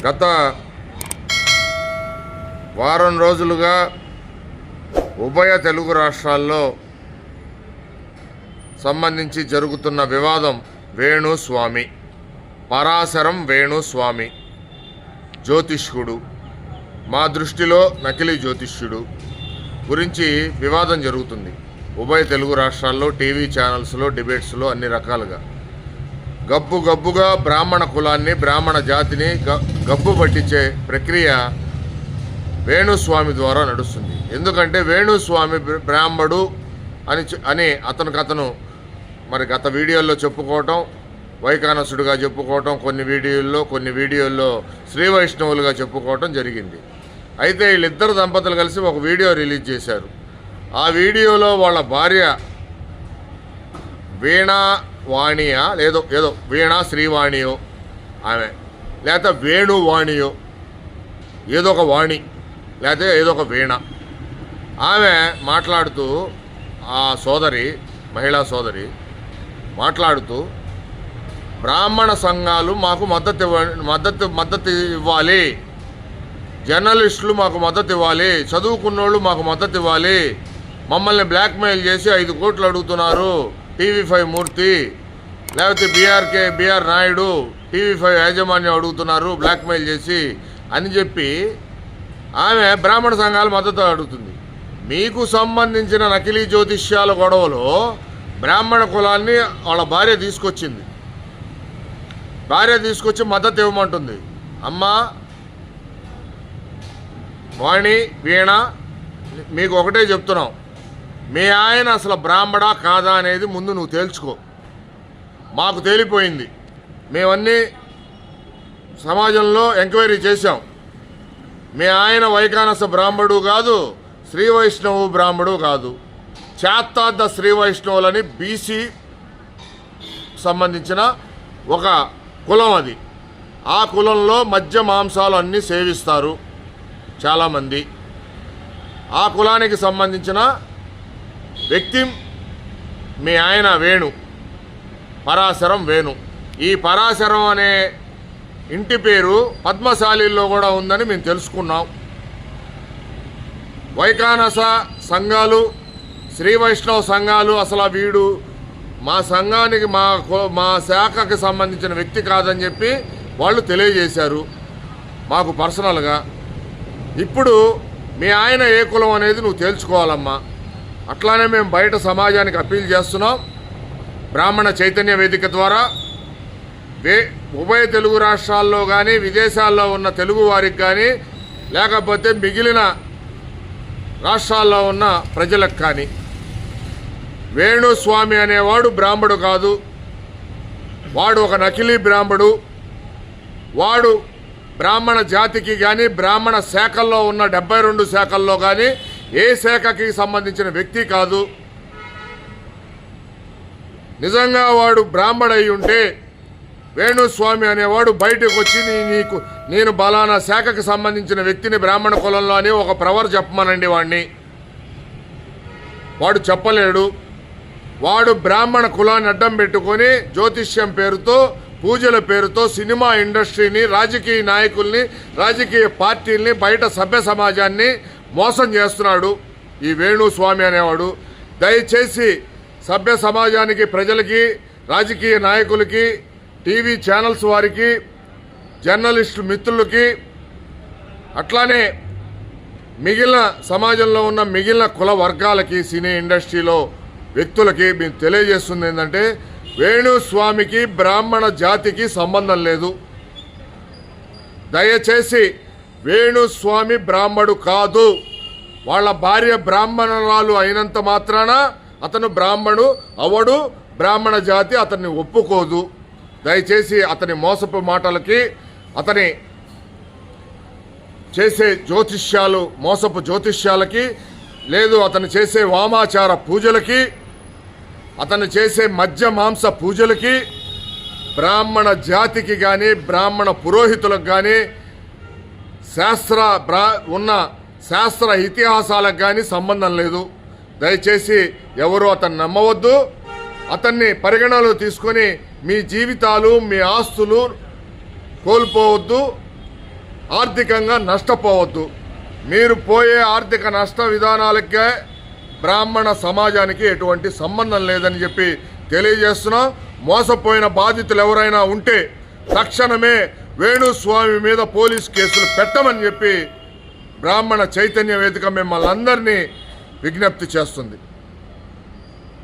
గత వారం రోజులుగా ఉభయ తెలుగు రాష్ట్రాల్లో సంబంధించి జరుగుతున్న వివాదం వేణుస్వామి, పరాశరం వేణుస్వామి జ్యోతిష్కుడు, మా దృష్టిలో నకిలీ జ్యోతిష్యుడు గురించి వివాదం జరుగుతుంది. ఉభయ తెలుగు రాష్ట్రాల్లో టీవీ ఛానల్స్లో, డిబేట్స్లో అన్ని రకాలుగా గబ్బుగా బ్రాహ్మణ కులాన్ని, బ్రాహ్మణ జాతిని గబ్బు పట్టించే ప్రక్రియ వేణుస్వామి ద్వారా నడుస్తుంది. ఎందుకంటే వేణుస్వామి బ్రాహ్మడు అని అతను మరి గత వీడియోల్లో చెప్పుకోవటం, వైకానసుడిగా చెప్పుకోవటం, కొన్ని వీడియోల్లో శ్రీ వైష్ణవులుగా చెప్పుకోవటం జరిగింది. అయితే వీళ్ళిద్దరు దంపతులు కలిసి ఒక వీడియో రిలీజ్ చేశారు. ఆ వీడియోలో వాళ్ళ భార్య వీణావాణియా ఏదో వీణా శ్రీవాణియో ఆమె, లేకపోతే వేణువాణియో, ఏదో ఒక వాణి లేకపోతే ఏదో ఒక వీణ, ఆమె మాట్లాడుతూ, ఆ సోదరి, మహిళా సోదరి మాట్లాడుతూ, బ్రాహ్మణ సంఘాలు మాకు మద్దతు ఇవ్వాలి, జర్నలిస్టులు మాకు మద్దతు ఇవ్వాలి, చదువుకున్నోళ్ళు మాకు మద్దతు ఇవ్వాలి, మమ్మల్ని బ్లాక్మెయిల్ చేసి 5 కోట్లు అడుగుతున్నారు TV5 మూర్తి, లేకపోతే బిఆర్ నాయుడు TV5 యాజమాన్యం అడుగుతున్నారు బ్లాక్మెయిల్ చేసి అని చెప్పి ఆమె బ్రాహ్మణ సంఘాల మద్దతు అడుగుతుంది. మీకు సంబంధించిన నకిలీ జ్యోతిష్యాల గొడవలో బ్రాహ్మణ కులాన్ని వాళ్ళ భార్య తీసుకొచ్చి మద్దతు ఇవ్వమంటుంది. అమ్మా వాణి, వీణ, మీకు ఒకటే చెప్తున్నాం, మీ ఆయన అసలు బ్రాహ్మడా కాదా అనేది ముందు నువ్వు తేల్చుకో. మాకు తేలిపోయింది, మేమన్నీ సమాజంలో ఎంక్వైరీ చేశాం. మీ ఆయన వైకానస బ్రాహ్మడు కాదు, శ్రీ వైష్ణవు బ్రాహ్మడు కాదు, చాత్తార్థ శ్రీ వైష్ణవులని బీసీ సంబంధించిన ఒక కులం అది. ఆ కులంలో మద్య మాంసాలు అన్నీ సేవిస్తారు చాలామంది. ఆ కులానికి సంబంధించిన వ్యక్తి మీ ఆయన వేణు, పరాశరం వేణు. ఈ పరాశరం అనే ఇంటి పేరు పద్మశాలిలో కూడా ఉందని మేము తెలుసుకున్నాం. వైకానస సంఘాలు, శ్రీ వైష్ణవ సంఘాలు అసలు వీడు మా సంఘానికి, మా శాఖకి సంబంధించిన వ్యక్తి కాదని చెప్పి వాళ్ళు తెలియజేశారు మాకు పర్సనల్గా. ఇప్పుడు మీ ఆయన ఏ కులం అనేది నువ్వు తేల్చుకోవాలమ్మా. అట్లానే మేము బయట సమాజానికి అప్పీల్ చేస్తున్నాం. బ్రాహ్మణ చైతన్య వేదిక ద్వారా ఉభయ తెలుగు రాష్ట్రాల్లో కానీ, విదేశాల్లో ఉన్న తెలుగు వారికి కానీ, లేకపోతే మిగిలిన రాష్ట్రాల్లో ఉన్న ప్రజలకు కానీ, వేణుస్వామి అనేవాడు బ్రాహ్మడు కాదు, వాడు ఒక నకిలీ బ్రాహ్మడు. వాడు బ్రాహ్మణ జాతికి కానీ, బ్రాహ్మణ శాఖల్లో ఉన్న 72 శాఖల్లో కానీ ఏ శాఖకి సంబంధించిన వ్యక్తి కాదు. నిజంగా వాడు బ్రాహ్మడై ఉంటే వేణుస్వామి అనేవాడు బయటకు వచ్చి నేను బలానా శాఖకి సంబంధించిన వ్యక్తిని బ్రాహ్మణ కులంలో అని ఒక ప్రవర్ చెప్పమనండి వాడిని. వాడు చెప్పలేడు. వాడు బ్రాహ్మణ కులాన్ని అడ్డం పెట్టుకొని జ్యోతిష్యం పేరుతో, పూజల పేరుతో సినిమా ఇండస్ట్రీని, రాజకీయ నాయకుల్ని, రాజకీయ పార్టీల్ని, బయట సభ్య సమాజాన్ని మోసం చేస్తున్నాడు ఈ వేణుస్వామి అనేవాడు. దయచేసి సభ్య సమాజానికి, ప్రజలకి, రాజకీయ నాయకులకి, టీవీ ఛానల్స్ వారికి, జర్నలిస్టు మిత్రులకి, అట్లానే మిగిలిన సమాజంలో ఉన్న మిగిలిన కుల వర్గాలకి, సినీ ఇండస్ట్రీలో వ్యక్తులకి మేము తెలియజేస్తుంది ఏంటంటే, వేణుస్వామికి బ్రాహ్మణ జాతికి సంబంధం లేదు. దయచేసి వేణుస్వామి బ్రాహ్మడు కాదు. వాళ్ళ భార్య బ్రాహ్మణురాలు అయినంత మాత్రాన అతను బ్రాహ్మణు అవడు. బ్రాహ్మణ జాతి అతన్ని ఒప్పుకోదు. దయచేసి అతని మోసపు మాటలకి, అతని చేసే జ్యోతిష్యాలు, మోసపు జ్యోతిష్యాలకి, లేదు అతను చేసే వామాచార పూజలకి, అతను చేసే మద్య మాంస పూజలకి, బ్రాహ్మణ జాతికి కానీ, బ్రాహ్మణ పురోహితులకు కానీ, ఉన్న శాస్త్ర ఇతిహాసాలకు కానీ సంబంధం లేదు. దయచేసి ఎవరు అతన్ని నమ్మవద్దు. అతన్ని పరిగణనలో తీసుకొని మీ జీవితాలు, మీ ఆస్తులు కోల్పోవద్దు. ఆర్థికంగా నష్టపోవద్దు. మీరు పోయే ఆర్థిక నష్ట విధానాలకే బ్రాహ్మణ సమాజానికి ఎటువంటి సంబంధం లేదని చెప్పి తెలియజేస్తున్నాం. మోసపోయిన బాధితులు ఎవరైనా ఉంటే తక్షణమే వేణుస్వామి మీద పోలీస్ కేసులు పెట్టమని చెప్పి బ్రాహ్మణ చైతన్య వేదిక మిమ్మల్ని అందరినీ విజ్ఞప్తి చేస్తుంది.